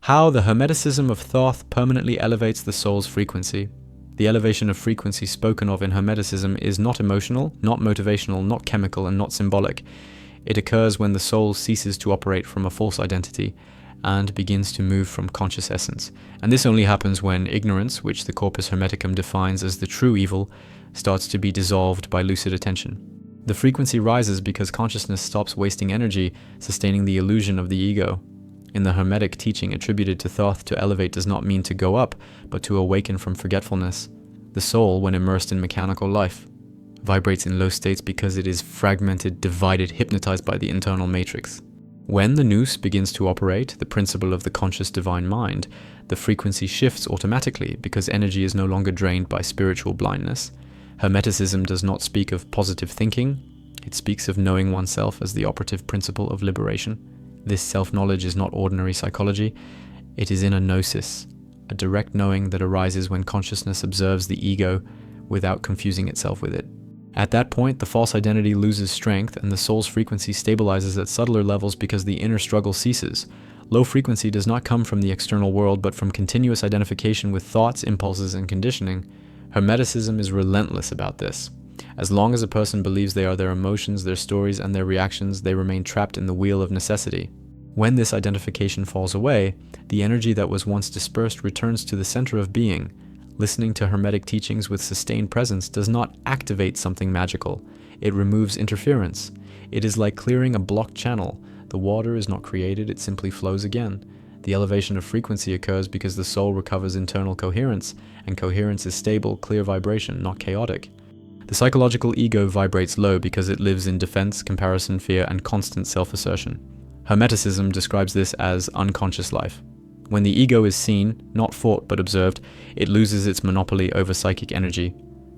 How the Hermeticism of Thoth permanently elevates the soul's frequency. The elevation of frequency spoken of in Hermeticism is not emotional, not motivational, not chemical, and not symbolic. It occurs when the soul ceases to operate from a false identity and begins to move from conscious essence. And this only happens when ignorance, which the Corpus Hermeticum defines as the true evil, starts to be dissolved by lucid attention. The frequency rises because consciousness stops wasting energy sustaining the illusion of the ego. In the Hermetic teaching attributed to Thoth, to elevate does not mean to go up, but to awaken from forgetfulness. The soul, when immersed in mechanical life, vibrates in low states because it is fragmented, divided, hypnotized by the internal matrix. When the nous begins to operate, the principle of the conscious divine mind, the frequency shifts automatically because energy is no longer drained by spiritual blindness. Hermeticism does not speak of positive thinking, it speaks of knowing oneself as the operative principle of liberation. This self-knowledge is not ordinary psychology, it is inner gnosis, a direct knowing that arises when consciousness observes the ego without confusing itself with it. At that point, the false identity loses strength and the soul's frequency stabilizes at subtler levels because the inner struggle ceases. Low frequency does not come from the external world, but from continuous identification with thoughts, impulses, and conditioning. Hermeticism is relentless about this. As long as a person believes they are their emotions, their stories, and their reactions, they remain trapped in the wheel of necessity. When this identification falls away, the energy that was once dispersed returns to the center of being. Listening to Hermetic teachings with sustained presence does not activate something magical. It removes interference. It is like clearing a blocked channel. The water is not created, it simply flows again. The elevation of frequency occurs because the soul recovers internal coherence, and coherence is stable, clear vibration, not chaotic. The psychological ego vibrates low because it lives in defense, comparison, fear, and constant self-assertion. Hermeticism describes this as unconscious life. When the ego is seen, not fought but observed, it loses its monopoly over psychic energy.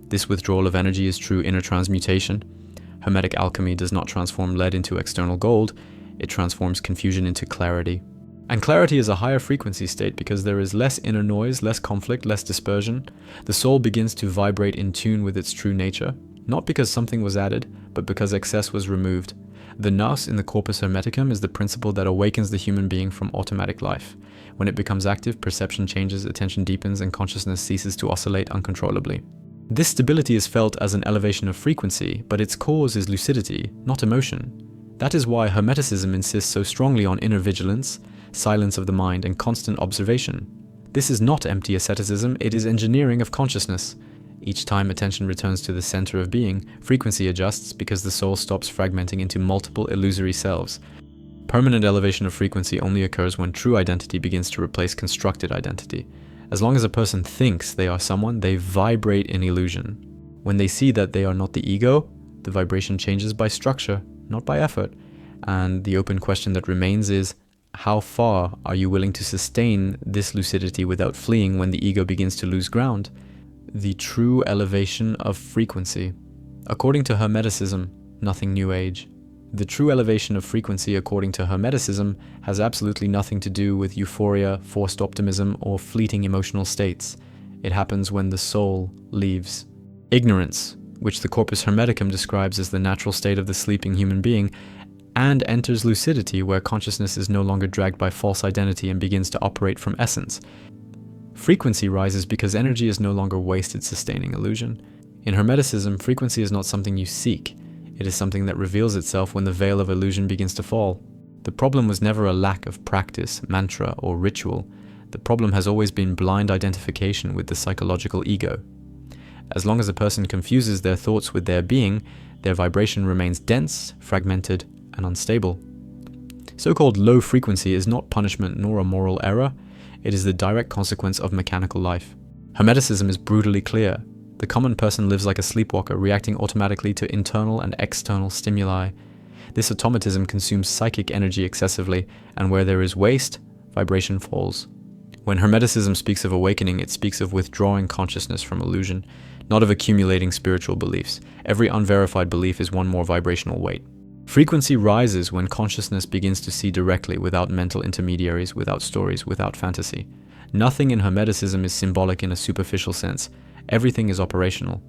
This withdrawal of energy is true inner transmutation. Hermetic alchemy does not transform lead into external gold, it transforms confusion into clarity. And clarity is a higher frequency state because there is less inner noise, less conflict, less dispersion. The soul begins to vibrate in tune with its true nature, not because something was added, but because excess was removed. The nous in the Corpus Hermeticum is the principle that awakens the human being from automatic life. When it becomes active, perception changes, attention deepens, and consciousness ceases to oscillate uncontrollably. This stability is felt as an elevation of frequency, but its cause is lucidity, not emotion. That is why Hermeticism insists so strongly on inner vigilance, silence of the mind, and constant observation. This is not empty asceticism, it is engineering of consciousness. Each time attention returns to the center of being, frequency adjusts because the soul stops fragmenting into multiple illusory selves. Permanent elevation of frequency only occurs when true identity begins to replace constructed identity. As long as a person thinks they are someone, they vibrate in illusion. When they see that they are not the ego, the vibration changes by structure, not by effort. And the open question that remains is, how far are you willing to sustain this lucidity without fleeing when the ego begins to lose ground? The true elevation of frequency. According to Hermeticism, nothing New Age. The true elevation of frequency according to Hermeticism has absolutely nothing to do with euphoria, forced optimism, or fleeting emotional states. It happens when the soul leaves. Ignorance, which the Corpus Hermeticum describes as the natural state of the sleeping human being, and enters lucidity where consciousness is no longer dragged by false identity and begins to operate from essence. Frequency rises because energy is no longer wasted sustaining illusion. In Hermeticism, frequency is not something you seek. It is something that reveals itself when the veil of illusion begins to fall. The problem was never a lack of practice, mantra, or ritual. The problem has always been blind identification with the psychological ego. As long as a person confuses their thoughts with their being, their vibration remains dense, fragmented, and unstable. So-called low frequency is not punishment nor a moral error. It is the direct consequence of mechanical life. Hermeticism is brutally clear. The common person lives like a sleepwalker, reacting automatically to internal and external stimuli. This automatism consumes psychic energy excessively, and where there is waste, vibration falls. When Hermeticism speaks of awakening, it speaks of withdrawing consciousness from illusion, not of accumulating spiritual beliefs. Every unverified belief is one more vibrational weight. Frequency rises when consciousness begins to see directly, without mental intermediaries, without stories, without fantasy. Nothing in Hermeticism is symbolic in a superficial sense. Everything is operational.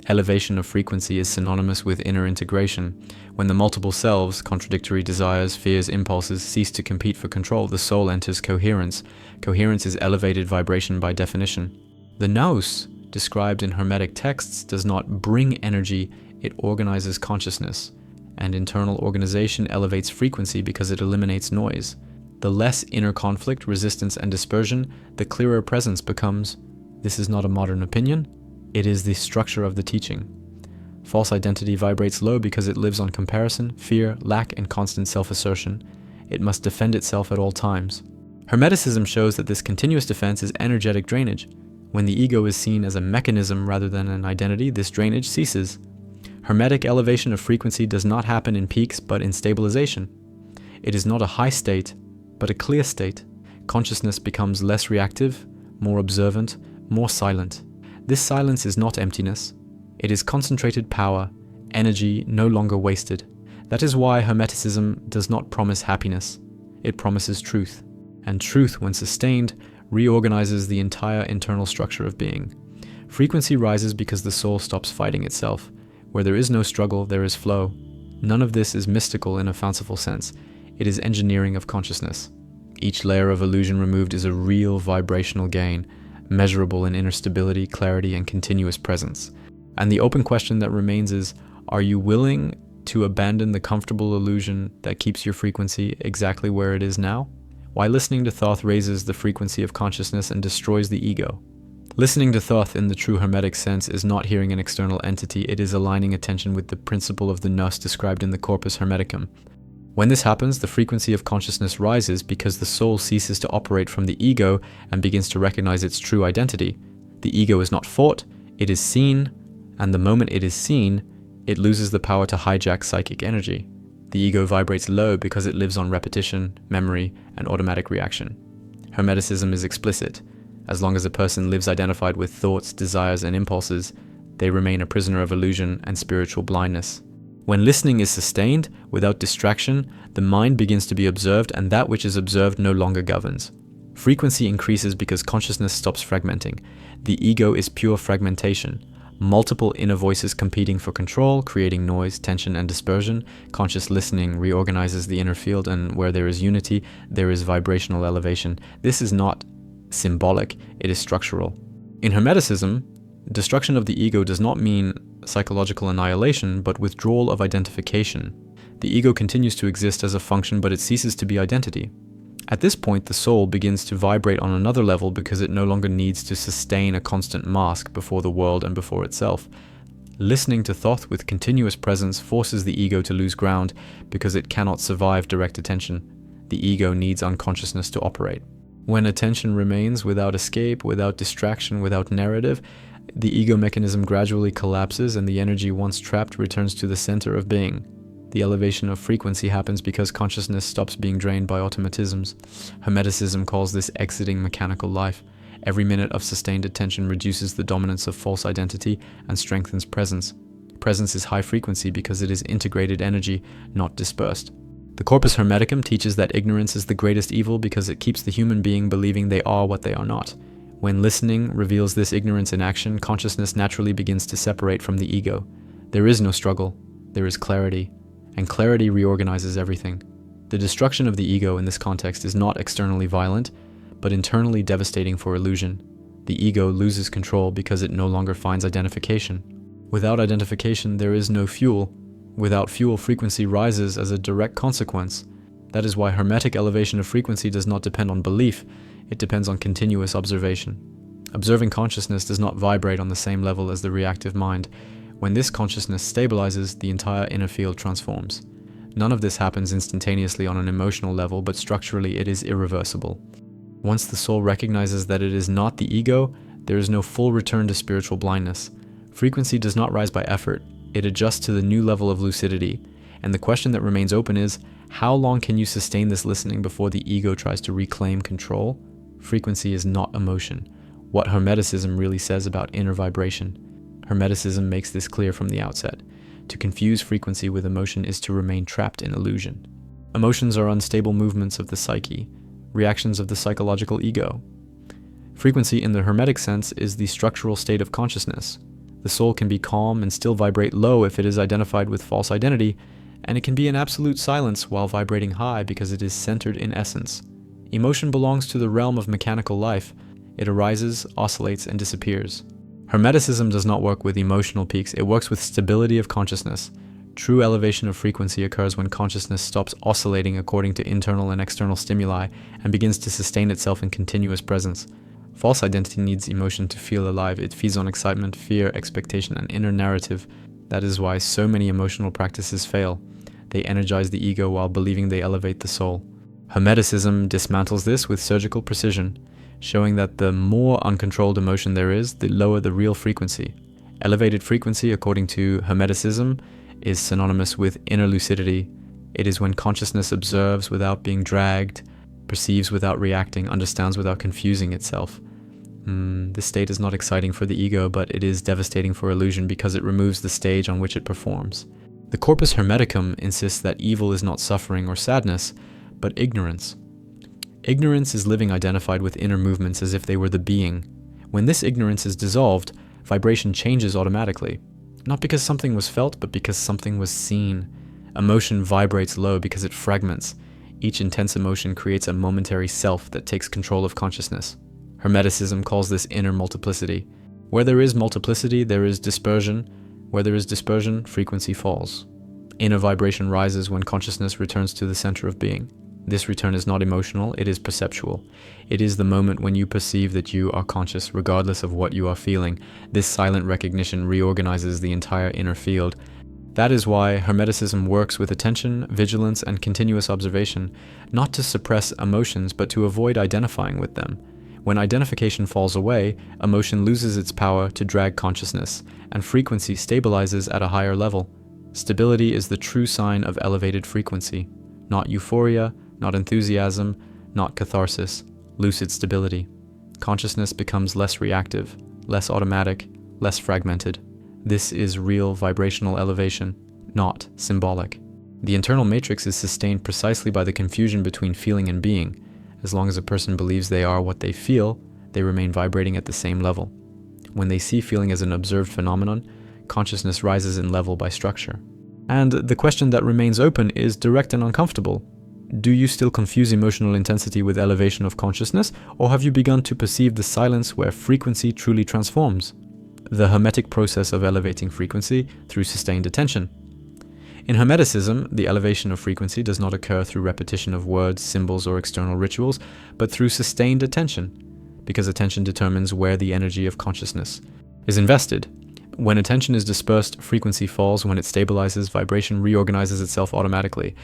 Elevation of frequency is synonymous with inner integration. When the multiple selves, contradictory desires, fears, impulses, cease to compete for control, the soul enters coherence. Coherence is elevated vibration by definition. The nous, described in Hermetic texts, does not bring energy, it organizes consciousness. And internal organization elevates frequency because it eliminates noise. The less inner conflict, resistance, and dispersion, the clearer presence becomes. This is not a modern opinion. It is the structure of the teaching. False identity vibrates low because it lives on comparison, fear, lack, and constant self-assertion. It must defend itself at all times. Hermeticism shows that this continuous defense is energetic drainage. When the ego is seen as a mechanism rather than an identity, this drainage ceases. Hermetic elevation of frequency does not happen in peaks but in stabilization. It is not a high state, but a clear state. Consciousness becomes less reactive, more observant, more silent. This silence is not emptiness. It is concentrated power, energy no longer wasted. That is why Hermeticism does not promise happiness. It promises truth. And truth, when sustained, reorganizes the entire internal structure of being. Frequency rises because the soul stops fighting itself. Where there is no struggle, there is flow. None of this is mystical in a fanciful sense. It is engineering of consciousness. Each layer of illusion removed is a real vibrational gain, measurable in inner stability, clarity, and continuous presence. And the open question that remains is, are you willing to abandon the comfortable illusion that keeps your frequency exactly where it is now? Why listening to Thoth raises the frequency of consciousness and destroys the ego? Listening to Thoth in the true Hermetic sense is not hearing an external entity, it is aligning attention with the principle of the nous described in the Corpus Hermeticum. When this happens, the frequency of consciousness rises because the soul ceases to operate from the ego and begins to recognize its true identity. The ego is not fought, it is seen, and the moment it is seen, it loses the power to hijack psychic energy. The ego vibrates low because it lives on repetition, memory, and automatic reaction. Hermeticism is explicit. As long as a person lives identified with thoughts, desires, and impulses, they remain a prisoner of illusion and spiritual blindness. When listening is sustained, without distraction, the mind begins to be observed, and that which is observed no longer governs. Frequency increases because consciousness stops fragmenting. The ego is pure fragmentation. Multiple inner voices competing for control, creating noise, tension, and dispersion. Conscious listening reorganizes the inner field, and where there is unity, there is vibrational elevation. This is not symbolic, it is structural. In Hermeticism, destruction of the ego does not mean psychological annihilation, but withdrawal of identification. The ego continues to exist as a function, but it ceases to be identity. At this point, the soul begins to vibrate on another level because it no longer needs to sustain a constant mask before the world and before itself. Listening to Thoth with continuous presence forces the ego to lose ground because it cannot survive direct attention. The ego needs unconsciousness to operate. When attention remains without escape, without distraction, without narrative, the ego mechanism gradually collapses and the energy once trapped returns to the center of being. The elevation of frequency happens because consciousness stops being drained by automatisms. Hermeticism calls this exiting mechanical life. Every minute of sustained attention reduces the dominance of false identity and strengthens presence. Presence is high frequency because it is integrated energy, not dispersed. The Corpus Hermeticum teaches that ignorance is the greatest evil because it keeps the human being believing they are what they are not. When listening reveals this ignorance in action, consciousness naturally begins to separate from the ego. There is no struggle, there is clarity, and clarity reorganizes everything. The destruction of the ego in this context is not externally violent, but internally devastating for illusion. The ego loses control because it no longer finds identification. Without identification, there is no fuel. Without fuel, frequency rises as a direct consequence. That is why Hermetic elevation of frequency does not depend on belief, it depends on continuous observation. Observing consciousness does not vibrate on the same level as the reactive mind. When this consciousness stabilizes, the entire inner field transforms. None of this happens instantaneously on an emotional level, but structurally it is irreversible. Once the soul recognizes that it is not the ego, there is no full return to spiritual blindness. Frequency does not rise by effort. It adjusts to the new level of lucidity. And the question that remains open is, how long can you sustain this listening before the ego tries to reclaim control? Frequency is not emotion. What Hermeticism really says about inner vibration. Hermeticism makes this clear from the outset. To confuse frequency with emotion is to remain trapped in illusion. Emotions are unstable movements of the psyche, reactions of the psychological ego. Frequency in the Hermetic sense is the structural state of consciousness. The soul can be calm and still vibrate low if it is identified with false identity, and it can be in absolute silence while vibrating high because it is centered in essence. Emotion belongs to the realm of mechanical life. It arises, oscillates, and disappears. Hermeticism does not work with emotional peaks, it works with stability of consciousness. True elevation of frequency occurs when consciousness stops oscillating according to internal and external stimuli and begins to sustain itself in continuous presence. False identity needs emotion to feel alive. It feeds on excitement, fear, expectation, and inner narrative. That is why so many emotional practices fail. They energize the ego while believing they elevate the soul. Hermeticism dismantles this with surgical precision, showing that the more uncontrolled emotion there is, the lower the real frequency. Elevated frequency, according to Hermeticism, is synonymous with inner lucidity. It is when consciousness observes without being dragged, perceives without reacting, understands without confusing itself. This state is not exciting for the ego, but it is devastating for illusion because it removes the stage on which it performs. The Corpus Hermeticum insists that evil is not suffering or sadness, but ignorance. Ignorance is living identified with inner movements as if they were the being. When this ignorance is dissolved, vibration changes automatically. Not because something was felt, but because something was seen. Emotion vibrates low because it fragments. Each intense emotion creates a momentary self that takes control of consciousness. Hermeticism calls this inner multiplicity. Where there is multiplicity, there is dispersion. Where there is dispersion, frequency falls. Inner vibration rises when consciousness returns to the center of being. This return is not emotional, it is perceptual. It is the moment when you perceive that you are conscious, regardless of what you are feeling. This silent recognition reorganizes the entire inner field. That is why Hermeticism works with attention, vigilance, and continuous observation, not to suppress emotions, but to avoid identifying with them. When identification falls away, emotion loses its power to drag consciousness, and frequency stabilizes at a higher level. Stability is the true sign of elevated frequency. Not euphoria, not enthusiasm, not catharsis. Lucid stability. Consciousness becomes less reactive, less automatic, less fragmented. This is real vibrational elevation, not symbolic. The internal matrix is sustained precisely by the confusion between feeling and being. As long as a person believes they are what they feel, they remain vibrating at the same level. When they see feeling as an observed phenomenon, consciousness rises in level by structure. And the question that remains open is direct and uncomfortable. Do you still confuse emotional intensity with elevation of consciousness, or have you begun to perceive the silence where frequency truly transforms? The Hermetic process of elevating frequency through sustained attention. In Hermeticism, the elevation of frequency does not occur through repetition of words, symbols, or external rituals, but through sustained attention, because attention determines where the energy of consciousness is invested. When attention is dispersed, frequency falls. When it stabilizes, vibration reorganizes itself automatically.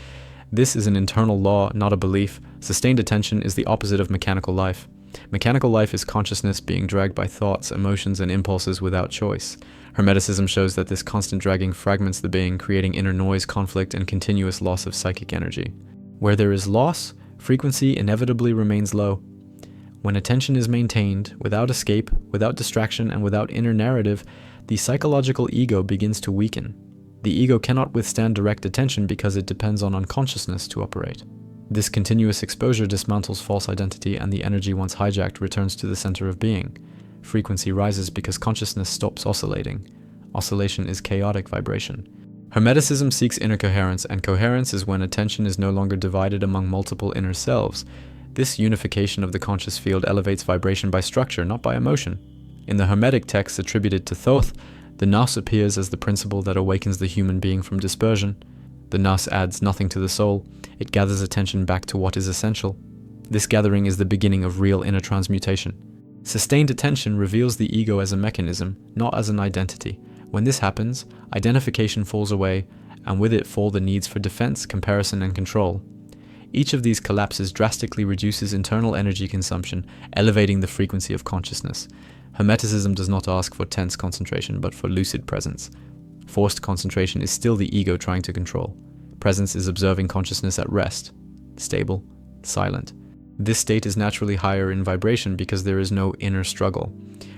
This is an internal law, not a belief. Sustained attention is the opposite of mechanical life. Mechanical life is consciousness being dragged by thoughts, emotions, and impulses without choice. Hermeticism shows that this constant dragging fragments the being, creating inner noise, conflict, and continuous loss of psychic energy. Where there is loss, frequency inevitably remains low. When attention is maintained, without escape, without distraction, and without inner narrative, the psychological ego begins to weaken. The ego cannot withstand direct attention because it depends on unconsciousness to operate. This continuous exposure dismantles false identity, and the energy once hijacked returns to the center of being. Frequency rises because consciousness stops oscillating. Oscillation is chaotic vibration. Hermeticism seeks inner coherence, and coherence is when attention is no longer divided among multiple inner selves. This unification of the conscious field elevates vibration by structure, not by emotion. In the Hermetic texts attributed to Thoth, the Nous appears as the principle that awakens the human being from dispersion. The Nous adds nothing to the soul, it gathers attention back to what is essential. This gathering is the beginning of real inner transmutation. Sustained attention reveals the ego as a mechanism, not as an identity. When this happens, identification falls away, and with it fall the needs for defense, comparison, and control. Each of these collapses drastically reduces internal energy consumption, elevating the frequency of consciousness. Hermeticism does not ask for tense concentration, but for lucid presence. Forced concentration is still the ego trying to control. Presence is observing consciousness at rest, stable, silent. This state is naturally higher in vibration because there is no inner struggle.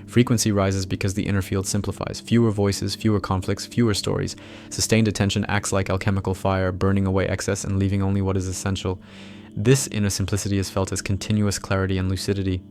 Frequency rises because the inner field simplifies. Fewer voices, fewer conflicts, fewer stories. Sustained attention acts like alchemical fire, burning away excess and leaving only what is essential. This inner simplicity is felt as continuous clarity and lucidity.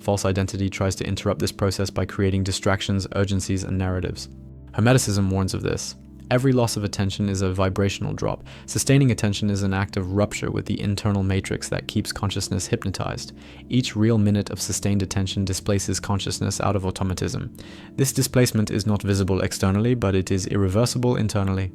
False identity tries to interrupt this process by creating distractions, urgencies, and narratives. Hermeticism warns of this. Every loss of attention is a vibrational drop. Sustaining attention is an act of rupture with the internal matrix that keeps consciousness hypnotized. Each real minute of sustained attention displaces consciousness out of automatism. This displacement is not visible externally, but it is irreversible internally.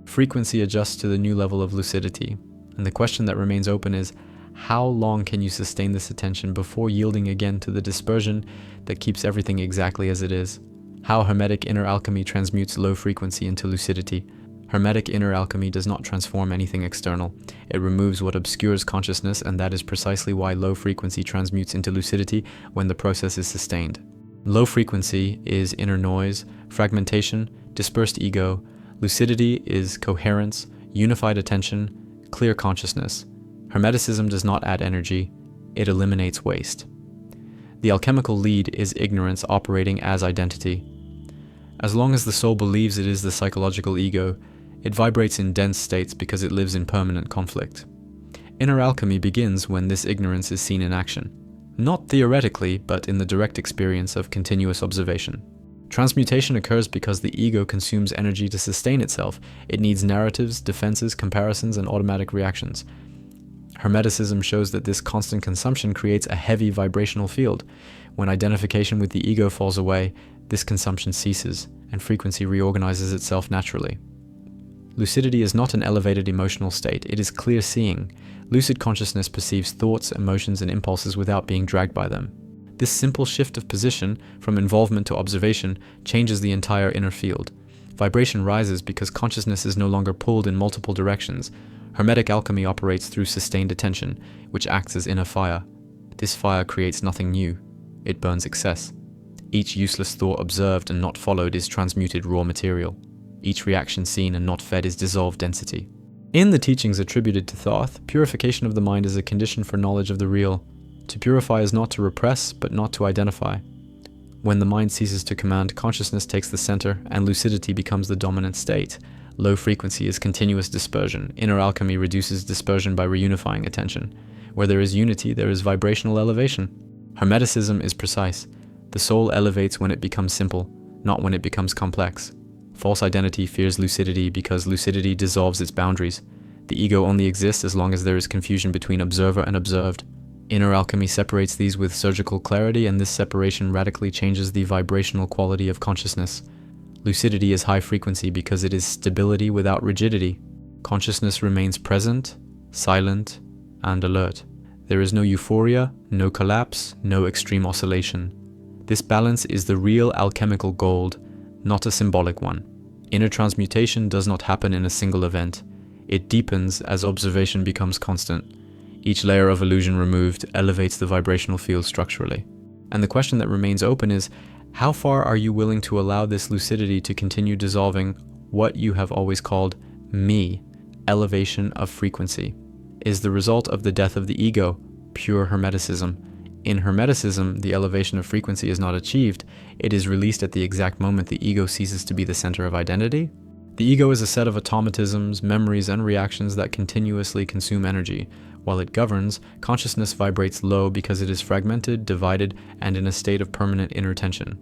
Frequency adjusts to the new level of lucidity. And the question that remains open is, how long can you sustain this attention before yielding again to the dispersion that keeps everything exactly as it is? How Hermetic inner alchemy transmutes low frequency into lucidity. Hermetic inner alchemy does not transform anything external. It removes what obscures consciousness, and that is precisely why low frequency transmutes into lucidity when the process is sustained. Low frequency is inner noise, fragmentation, dispersed ego. Lucidity is coherence, unified attention, clear consciousness. Hermeticism does not add energy, it eliminates waste. The alchemical lead is ignorance operating as identity. As long as the soul believes it is the psychological ego, it vibrates in dense states because it lives in permanent conflict. Inner alchemy begins when this ignorance is seen in action. Not theoretically, but in the direct experience of continuous observation. Transmutation occurs because the ego consumes energy to sustain itself. It needs narratives, defenses, comparisons, and automatic reactions. Hermeticism shows that this constant consumption creates a heavy vibrational field. When identification with the ego falls away, this consumption ceases, and frequency reorganizes itself naturally. Lucidity is not an elevated emotional state, it is clear seeing. Lucid consciousness perceives thoughts, emotions, and impulses without being dragged by them. This simple shift of position, from involvement to observation, changes the entire inner field. Vibration rises because consciousness is no longer pulled in multiple directions. Hermetic alchemy operates through sustained attention, which acts as inner fire. This fire creates nothing new. It burns excess. Each useless thought observed and not followed is transmuted raw material. Each reaction seen and not fed is dissolved density. In the teachings attributed to Thoth, purification of the mind is a condition for knowledge of the real. To purify is not to repress, but not to identify. When the mind ceases to command, consciousness takes the center, and lucidity becomes the dominant state. Low frequency is continuous dispersion. Inner alchemy reduces dispersion by reunifying attention. Where there is unity, there is vibrational elevation. Hermeticism is precise. The soul elevates when it becomes simple, not when it becomes complex. False identity fears lucidity because lucidity dissolves its boundaries. The ego only exists as long as there is confusion between observer and observed. Inner alchemy separates these with surgical clarity, and this separation radically changes the vibrational quality of consciousness. Lucidity is high frequency because it is stability without rigidity. Consciousness remains present, silent, and alert. There is no euphoria, no collapse, no extreme oscillation. This balance is the real alchemical gold, not a symbolic one. Inner transmutation does not happen in a single event. It deepens as observation becomes constant. Each layer of illusion removed elevates the vibrational field structurally. And the question that remains open is, how far are you willing to allow this lucidity to continue dissolving what you have always called me, elevation of frequency? Is the result of the death of the ego pure Hermeticism? In Hermeticism, the elevation of frequency is not achieved. It is released at the exact moment the ego ceases to be the center of identity. The ego is a set of automatisms, memories, and reactions that continuously consume energy. While it governs, consciousness vibrates low because it is fragmented, divided, and in a state of permanent inner tension.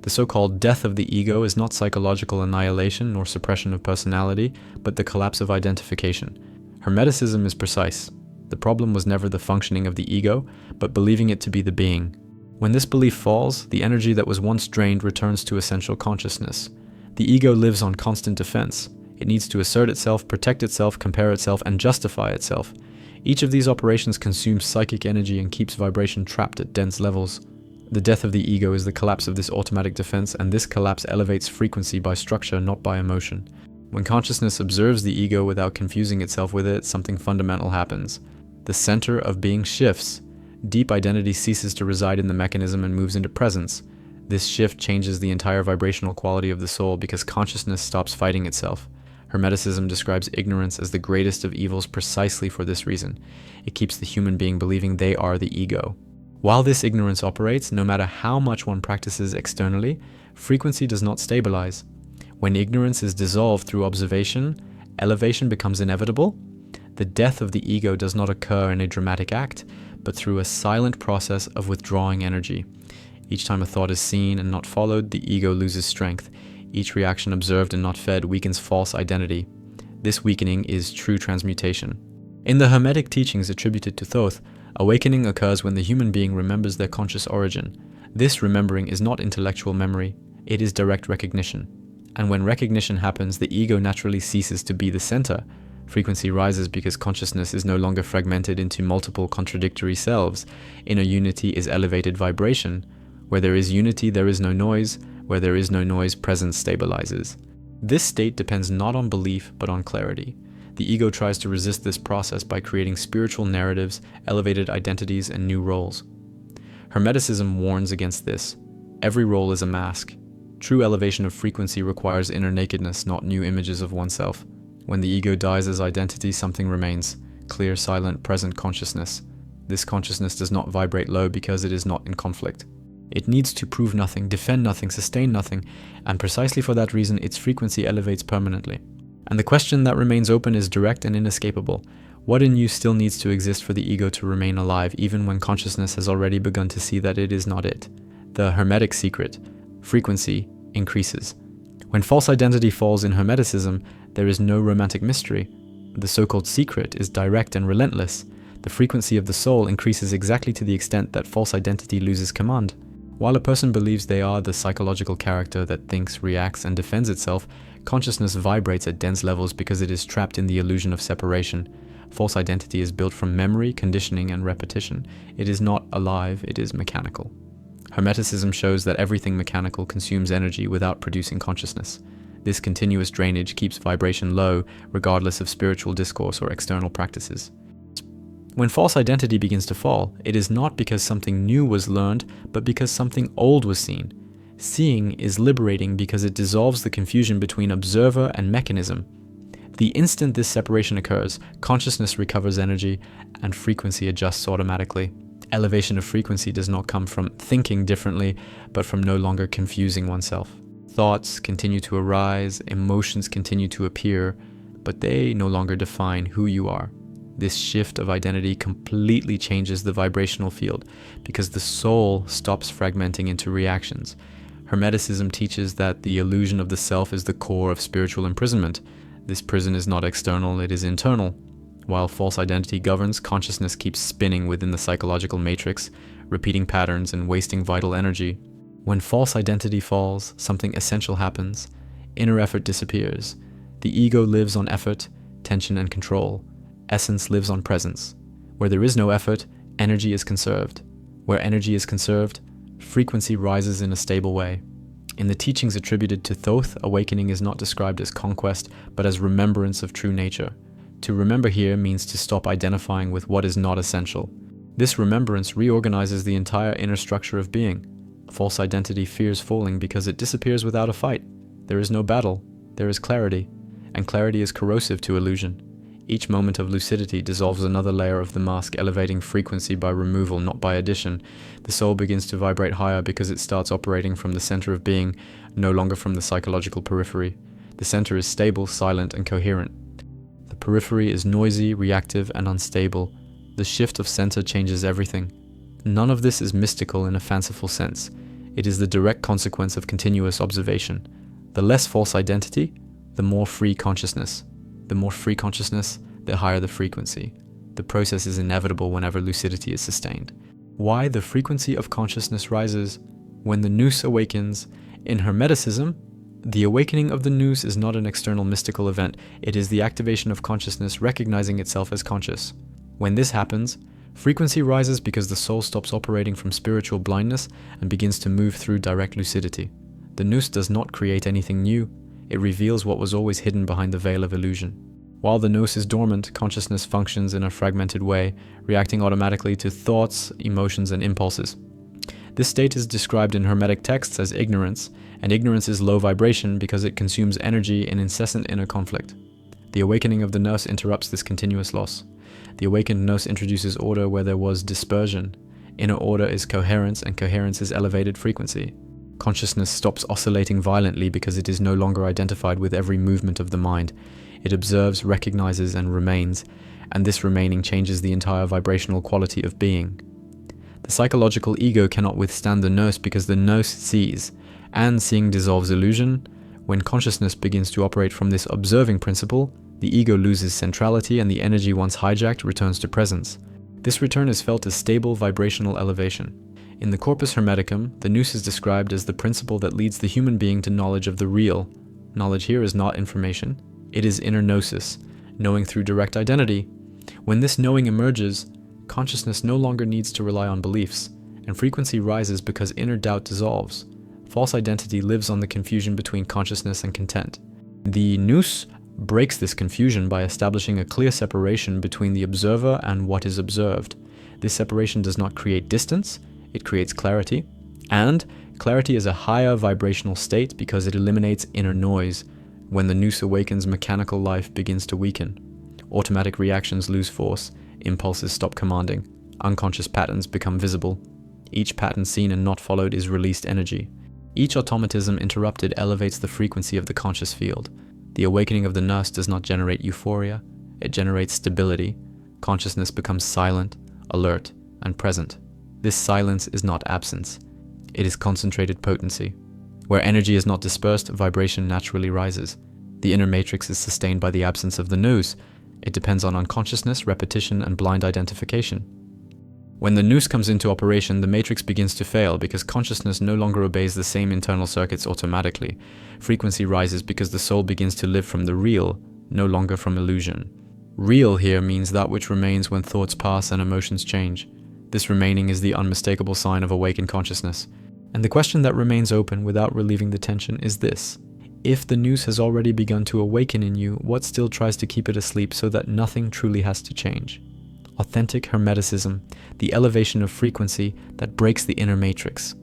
The so-called death of the ego is not psychological annihilation nor suppression of personality, but the collapse of identification. Hermeticism is precise. The problem was never the functioning of the ego, but believing it to be the being. When this belief falls, the energy that was once drained returns to essential consciousness. The ego lives on constant defense. It needs to assert itself, protect itself, compare itself, and justify itself. Each of these operations consumes psychic energy and keeps vibration trapped at dense levels. The death of the ego is the collapse of this automatic defense, and this collapse elevates frequency by structure, not by emotion. When consciousness observes the ego without confusing itself with it, something fundamental happens. The center of being shifts. Deep identity ceases to reside in the mechanism and moves into presence. This shift changes the entire vibrational quality of the soul because consciousness stops fighting itself. Hermeticism describes ignorance as the greatest of evils precisely for this reason. It keeps the human being believing they are the ego. While this ignorance operates, no matter how much one practices externally, frequency does not stabilize. When ignorance is dissolved through observation, elevation becomes inevitable. The death of the ego does not occur in a dramatic act, but through a silent process of withdrawing energy. Each time a thought is seen and not followed, the ego loses strength. Each reaction observed and not fed weakens false identity. This weakening is true transmutation. In the Hermetic teachings attributed to Thoth, awakening occurs when the human being remembers their conscious origin. This remembering is not intellectual memory, it is direct recognition. And when recognition happens, the ego naturally ceases to be the center. Frequency rises because consciousness is no longer fragmented into multiple contradictory selves. Inner unity is elevated vibration. Where there is unity, there is no noise. Where there is no noise, presence stabilizes. This state depends not on belief, but on clarity. The ego tries to resist this process by creating spiritual narratives, elevated identities, and new roles. Hermeticism warns against this. Every role is a mask. True elevation of frequency requires inner nakedness, not new images of oneself. When the ego dies as identity, something remains: clear, silent, present consciousness. This consciousness does not vibrate low because it is not in conflict. It needs to prove nothing, defend nothing, sustain nothing, and precisely for that reason its frequency elevates permanently. And the question that remains open is direct and inescapable. What in you still needs to exist for the ego to remain alive, even when consciousness has already begun to see that it is not it? The Hermetic secret: frequency increases. When false identity falls in Hermeticism, there is no romantic mystery. The so-called secret is direct and relentless. The frequency of the soul increases exactly to the extent that false identity loses command. While a person believes they are the psychological character that thinks, reacts, and defends itself, consciousness vibrates at dense levels because it is trapped in the illusion of separation. False identity is built from memory, conditioning, and repetition. It is not alive, it is mechanical. Hermeticism shows that everything mechanical consumes energy without producing consciousness. This continuous drainage keeps vibration low, regardless of spiritual discourse or external practices. When false identity begins to fall, it is not because something new was learned, but because something old was seen. Seeing is liberating because it dissolves the confusion between observer and mechanism. The instant this separation occurs, consciousness recovers energy and frequency adjusts automatically. Elevation of frequency does not come from thinking differently, but from no longer confusing oneself. Thoughts continue to arise, emotions continue to appear, but they no longer define who you are. This shift of identity completely changes the vibrational field because the soul stops fragmenting into reactions. Hermeticism teaches that the illusion of the self is the core of spiritual imprisonment. This prison is not external, it is internal. While false identity governs, consciousness keeps spinning within the psychological matrix, repeating patterns and wasting vital energy. When false identity falls, something essential happens. Inner effort disappears. The ego lives on effort, tension, and control. Essence lives on presence. Where there is no effort, energy is conserved. Where energy is conserved, frequency rises in a stable way. In the teachings attributed to Thoth, awakening is not described as conquest, but as remembrance of true nature. To remember here means to stop identifying with what is not essential. This remembrance reorganizes the entire inner structure of being. False identity fears falling because it disappears without a fight. There is no battle, there is clarity, and clarity is corrosive to illusion. Each moment of lucidity dissolves another layer of the mask, elevating frequency by removal, not by addition. The soul begins to vibrate higher because it starts operating from the center of being, no longer from the psychological periphery. The center is stable, silent, and coherent. The periphery is noisy, reactive, and unstable. The shift of center changes everything. None of this is mystical in a fanciful sense. It is the direct consequence of continuous observation. The less false identity, the more free consciousness. The more free consciousness, the higher the frequency. The process is inevitable whenever lucidity is sustained. Why the frequency of consciousness rises? When the nous awakens, in Hermeticism, the awakening of the nous is not an external mystical event, it is the activation of consciousness recognizing itself as conscious. When this happens, frequency rises because the soul stops operating from spiritual blindness and begins to move through direct lucidity. The nous does not create anything new. It reveals what was always hidden behind the veil of illusion. While the nous is dormant, consciousness functions in a fragmented way, reacting automatically to thoughts, emotions, and impulses. This state is described in Hermetic texts as ignorance, and ignorance is low vibration because it consumes energy in incessant inner conflict. The awakening of the nous interrupts this continuous loss. The awakened nous introduces order where there was dispersion. Inner order is coherence, and coherence is elevated frequency. Consciousness stops oscillating violently because it is no longer identified with every movement of the mind. It observes, recognizes, and remains. and this remaining changes the entire vibrational quality of being. The psychological ego cannot withstand the nous because the nous sees, and seeing dissolves illusion. When consciousness begins to operate from this observing principle, the ego loses centrality and the energy once hijacked returns to presence. This return is felt as stable vibrational elevation. In the Corpus Hermeticum, the nous is described as the principle that leads the human being to knowledge of the real. Knowledge here is not information, it is inner gnosis, knowing through direct identity. When this knowing emerges, consciousness no longer needs to rely on beliefs, and frequency rises because inner doubt dissolves. False identity lives on the confusion between consciousness and content. The nous breaks this confusion by establishing a clear separation between the observer and what is observed. This separation does not create distance, it creates clarity. And clarity is a higher vibrational state because it eliminates inner noise. When the nous awakens, mechanical life begins to weaken. Automatic reactions lose force, impulses stop commanding, unconscious patterns become visible. Each pattern seen and not followed is released energy. Each automatism interrupted elevates the frequency of the conscious field. The awakening of the nous does not generate euphoria, it generates stability. Consciousness becomes silent, alert, and present. This silence is not absence, it is concentrated potency. Where energy is not dispersed, vibration naturally rises. The inner matrix is sustained by the absence of the nous. It depends on unconsciousness, repetition, and blind identification. When the nous comes into operation, the matrix begins to fail because consciousness no longer obeys the same internal circuits automatically. Frequency rises because the soul begins to live from the real, no longer from illusion. Real here means that which remains when thoughts pass and emotions change. This remaining is the unmistakable sign of awakened consciousness. And the question that remains open without relieving the tension is this: if the nous has already begun to awaken in you, what still tries to keep it asleep so that nothing truly has to change? Authentic Hermeticism, the elevation of frequency that breaks the inner matrix.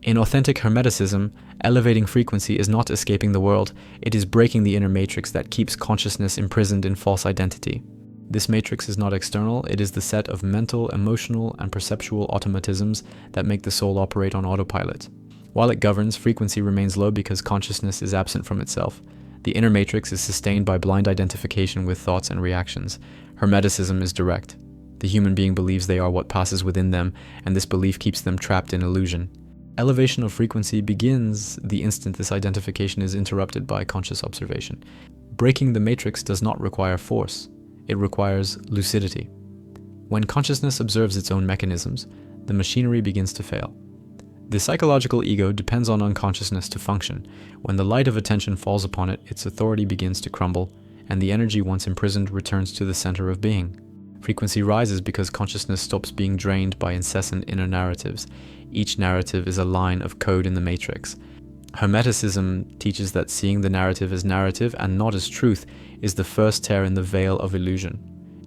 In authentic Hermeticism, elevating frequency is not escaping the world, it is breaking the inner matrix that keeps consciousness imprisoned in false identity. This matrix is not external, it is the set of mental, emotional, and perceptual automatisms that make the soul operate on autopilot. While it governs, frequency remains low because consciousness is absent from itself. The inner matrix is sustained by blind identification with thoughts and reactions. Hermeticism is direct. The human being believes they are what passes within them, and this belief keeps them trapped in illusion. Elevation of frequency begins the instant this identification is interrupted by conscious observation. Breaking the matrix does not require force, it requires lucidity. When consciousness observes its own mechanisms, the machinery begins to fail. The psychological ego depends on unconsciousness to function. When the light of attention falls upon it, its authority begins to crumble, and the energy once imprisoned returns to the center of being. Frequency rises because consciousness stops being drained by incessant inner narratives. Each narrative is a line of code in the matrix. Hermeticism teaches that seeing the narrative as narrative and not as truth is the first tear in the veil of illusion.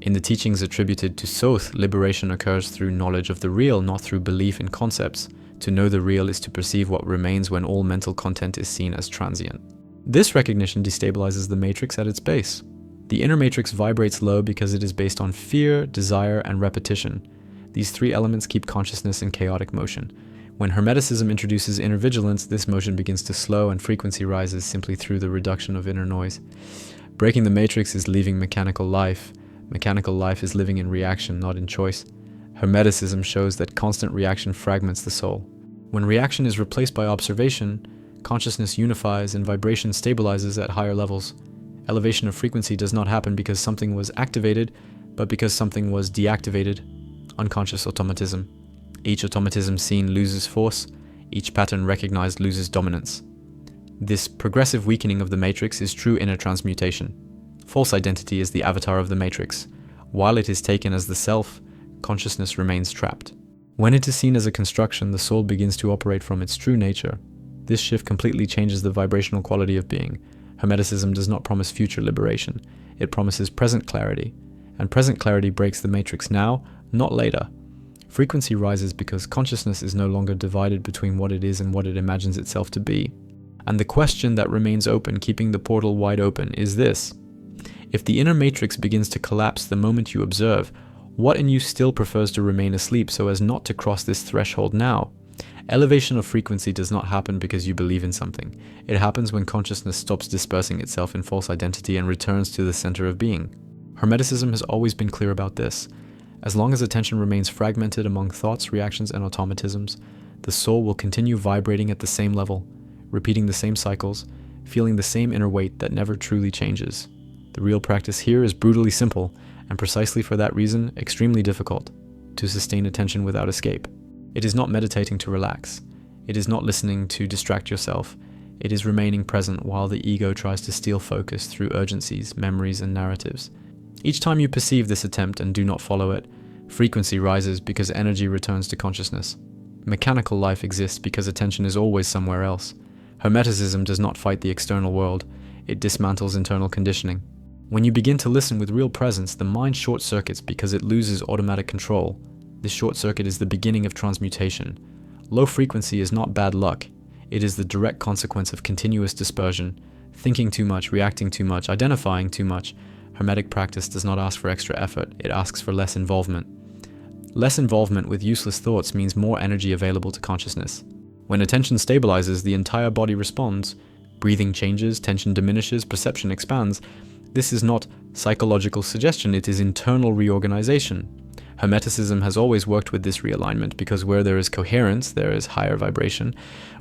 In the teachings attributed to Thoth, liberation occurs through knowledge of the real, not through belief in concepts. To know the real is to perceive what remains when all mental content is seen as transient. This recognition destabilizes the matrix at its base. The inner matrix vibrates low because it is based on fear, desire, and repetition. These three elements keep consciousness in chaotic motion. When Hermeticism introduces inner vigilance, this motion begins to slow and frequency rises simply through the reduction of inner noise. Breaking the matrix is leaving mechanical life. Mechanical life is living in reaction, not in choice. Hermeticism shows that constant reaction fragments the soul. When reaction is replaced by observation, consciousness unifies and vibration stabilizes at higher levels. Elevation of frequency does not happen because something was activated, but because something was deactivated. Unconscious automatism. Each automatism seen loses force, each pattern recognized loses dominance. This progressive weakening of the matrix is true inner transmutation. False identity is the avatar of the matrix. While it is taken as the self, consciousness remains trapped. When it is seen as a construction, the soul begins to operate from its true nature. This shift completely changes the vibrational quality of being. Hermeticism does not promise future liberation. It promises present clarity. And present clarity breaks the matrix now, not later. Frequency rises because consciousness is no longer divided between what it is and what it imagines itself to be. And the question that remains open, keeping the portal wide open, is this: if the inner matrix begins to collapse the moment you observe, what in you still prefers to remain asleep so as not to cross this threshold now? Elevation of frequency does not happen because you believe in something. It happens when consciousness stops dispersing itself in false identity and returns to the center of being. Hermeticism has always been clear about this. As long as attention remains fragmented among thoughts, reactions, and automatisms, the soul will continue vibrating at the same level, repeating the same cycles, feeling the same inner weight that never truly changes. The real practice here is brutally simple, and precisely for that reason, extremely difficult: to sustain attention without escape. It is not meditating to relax. It is not listening to distract yourself. It is remaining present while the ego tries to steal focus through urgencies, memories, and narratives. Each time you perceive this attempt and do not follow it, frequency rises because energy returns to consciousness. Mechanical life exists because attention is always somewhere else. Hermeticism does not fight the external world. It dismantles internal conditioning. When you begin to listen with real presence, the mind short-circuits because it loses automatic control. This short circuit is the beginning of transmutation. Low frequency is not bad luck. It is the direct consequence of continuous dispersion, thinking too much, reacting too much, identifying too much. Hermetic practice does not ask for extra effort, it asks for less involvement. Less involvement with useless thoughts means more energy available to consciousness. When attention stabilizes, the entire body responds. Breathing changes, tension diminishes, perception expands. This is not psychological suggestion, it is internal reorganization. Hermeticism has always worked with this realignment because where there is coherence, there is higher vibration.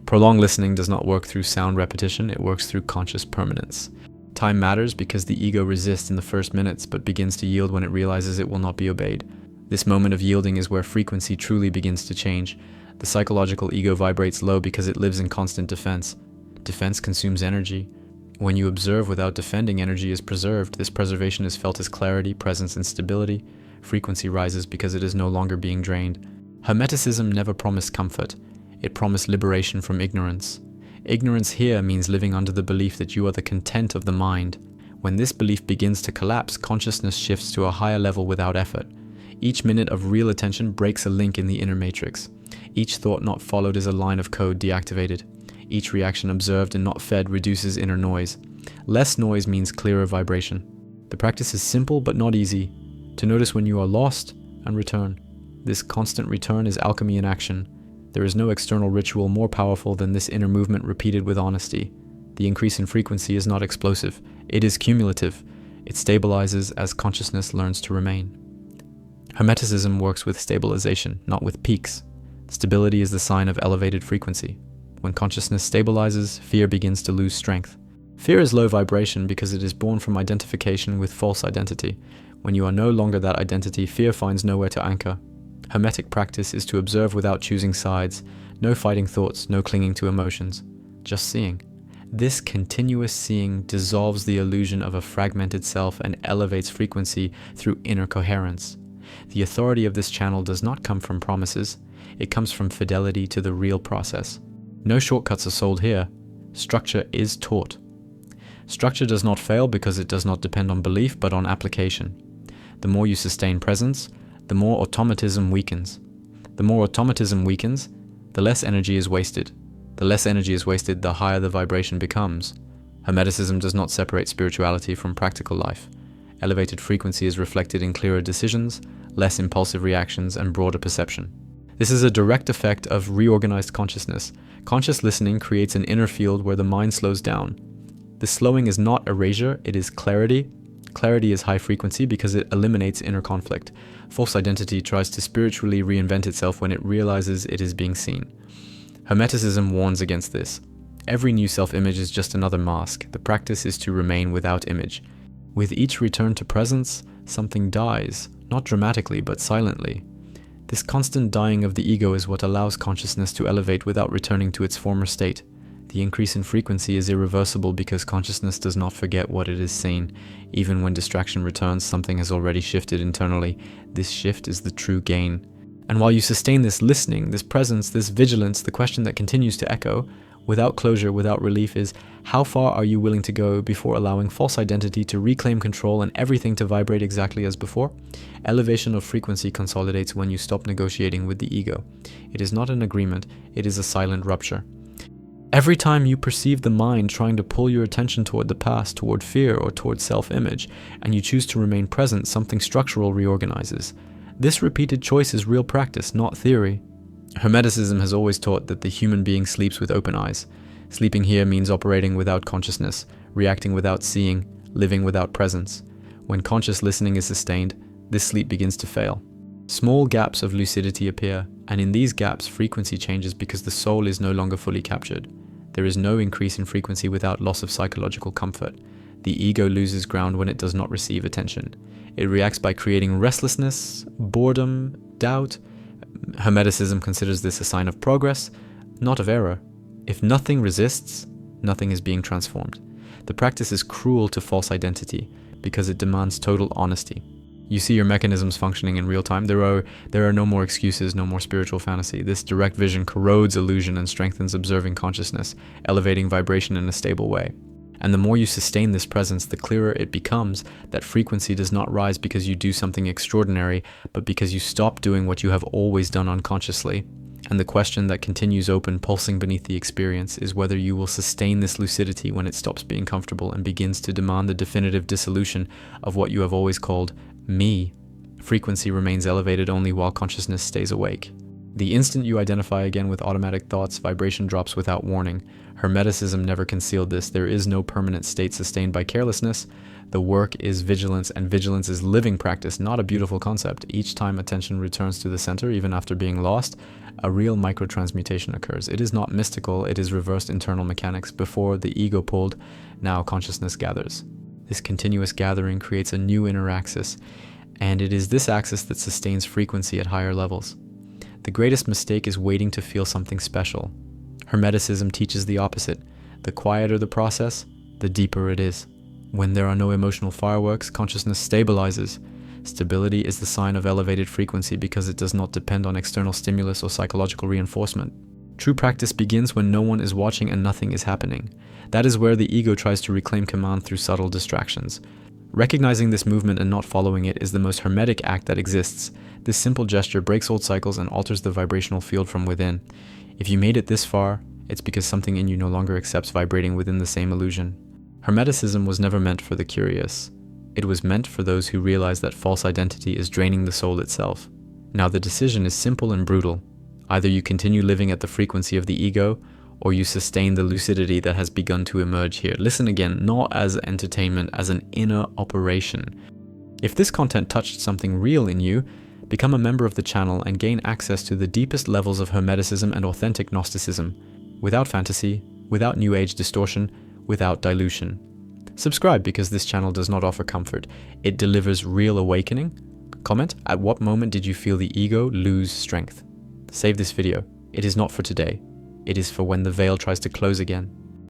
Prolonged listening does not work through sound repetition, it works through conscious permanence. Time matters because the ego resists in the first minutes but begins to yield when it realizes it will not be obeyed. This moment of yielding is where frequency truly begins to change. The psychological ego vibrates low because it lives in constant defense. Defense consumes energy. When you observe without defending, energy is preserved. This preservation is felt as clarity, presence, and stability. Frequency rises because it is no longer being drained. Hermeticism never promised comfort. It promised liberation from ignorance. Ignorance here means living under the belief that you are the content of the mind. When this belief begins to collapse, consciousness shifts to a higher level without effort. Each minute of real attention breaks a link in the inner matrix. Each thought not followed is a line of code deactivated. Each reaction observed and not fed reduces inner noise. Less noise means clearer vibration. The practice is simple but not easy. To notice when you are lost and return. This constant return is alchemy in action. There is no external ritual more powerful than this inner movement repeated with honesty. The increase in frequency is not explosive. It is cumulative. It stabilizes as consciousness learns to remain. Hermeticism works with stabilization, not with peaks. Stability is the sign of elevated frequency. When consciousness stabilizes, fear begins to lose strength. Fear is low vibration because it is born from identification with false identity. When you are no longer that identity, fear finds nowhere to anchor. Hermetic practice is to observe without choosing sides, no fighting thoughts, no clinging to emotions, just seeing. This continuous seeing dissolves the illusion of a fragmented self and elevates frequency through inner coherence. The authority of this channel does not come from promises, it comes from fidelity to the real process. No shortcuts are sold here. Structure is taught. Structure does not fail because it does not depend on belief but on application. The more you sustain presence, the more automatism weakens. The more automatism weakens, the less energy is wasted. The less energy is wasted, the higher the vibration becomes. Hermeticism does not separate spirituality from practical life. Elevated frequency is reflected in clearer decisions, less impulsive reactions, and broader perception. This is a direct effect of reorganized consciousness. Conscious listening creates an inner field where the mind slows down. This slowing is not erasure, it is clarity. Clarity is high frequency because it eliminates inner conflict. False identity tries to spiritually reinvent itself when it realizes it is being seen. Hermeticism warns against this. Every new self-image is just another mask. The practice is to remain without image. With each return to presence, something dies, not dramatically but silently. This constant dying of the ego is what allows consciousness to elevate without returning to its former state. The increase in frequency is irreversible because consciousness does not forget what it has seen. Even when distraction returns, something has already shifted internally. This shift is the true gain. And while you sustain this listening, this presence, this vigilance, the question that continues to echo, without closure, without relief, is how far are you willing to go before allowing false identity to reclaim control and everything to vibrate exactly as before? Elevation of frequency consolidates when you stop negotiating with the ego. It is not an agreement, it is a silent rupture. Every time you perceive the mind trying to pull your attention toward the past, toward fear, or toward self-image, and you choose to remain present, something structural reorganizes. This repeated choice is real practice, not theory. Hermeticism has always taught that the human being sleeps with open eyes. Sleeping here means operating without consciousness, reacting without seeing, living without presence. When conscious listening is sustained, this sleep begins to fail. Small gaps of lucidity appear, and in these gaps, frequency changes because the soul is no longer fully captured. There is no increase in frequency without loss of psychological comfort. The ego loses ground when it does not receive attention. It reacts by creating restlessness, boredom, doubt. Hermeticism considers this a sign of progress, not of error. If nothing resists, nothing is being transformed. The practice is cruel to false identity because it demands total honesty. You see your mechanisms functioning in real time. There are no more excuses, no more spiritual fantasy. This direct vision corrodes illusion and strengthens observing consciousness, elevating vibration in a stable way. And the more you sustain this presence, the clearer it becomes that frequency does not rise because you do something extraordinary, but because you stop doing what you have always done unconsciously. And the question that continues open, pulsing beneath the experience, is whether you will sustain this lucidity when it stops being comfortable and begins to demand the definitive dissolution of what you have always called me. Frequency remains elevated only while consciousness stays awake. The instant you identify again with automatic thoughts, vibration drops without warning. Hermeticism never concealed this. There is no permanent state sustained by carelessness. The work is vigilance, and vigilance is living practice, not a beautiful concept. Each time attention returns to the center, even after being lost, a real microtransmutation occurs. It is not mystical, it is reversed internal mechanics. Before the ego pulled, now consciousness gathers. This continuous gathering creates a new inner axis, and it is this axis that sustains frequency at higher levels. The greatest mistake is waiting to feel something special. Hermeticism teaches the opposite. The quieter the process, the deeper it is. When there are no emotional fireworks, consciousness stabilizes. Stability is the sign of elevated frequency because it does not depend on external stimulus or psychological reinforcement. True practice begins when no one is watching and nothing is happening. That is where the ego tries to reclaim command through subtle distractions. Recognizing this movement and not following it is the most hermetic act that exists. This simple gesture breaks old cycles and alters the vibrational field from within. If you made it this far, it's because something in you no longer accepts vibrating within the same illusion. Hermeticism was never meant for the curious. It was meant for those who realize that false identity is draining the soul itself. Now the decision is simple and brutal. Either you continue living at the frequency of the ego, or you sustain the lucidity that has begun to emerge here. Listen again, not as entertainment, as an inner operation. If this content touched something real in you, become a member of the channel and gain access to the deepest levels of Hermeticism and authentic Gnosticism, without fantasy, without New Age distortion, without dilution. Subscribe because this channel does not offer comfort. It delivers real awakening. Comment, at what moment did you feel the ego lose strength? Save this video. It is not for today. It is for when the veil tries to close again.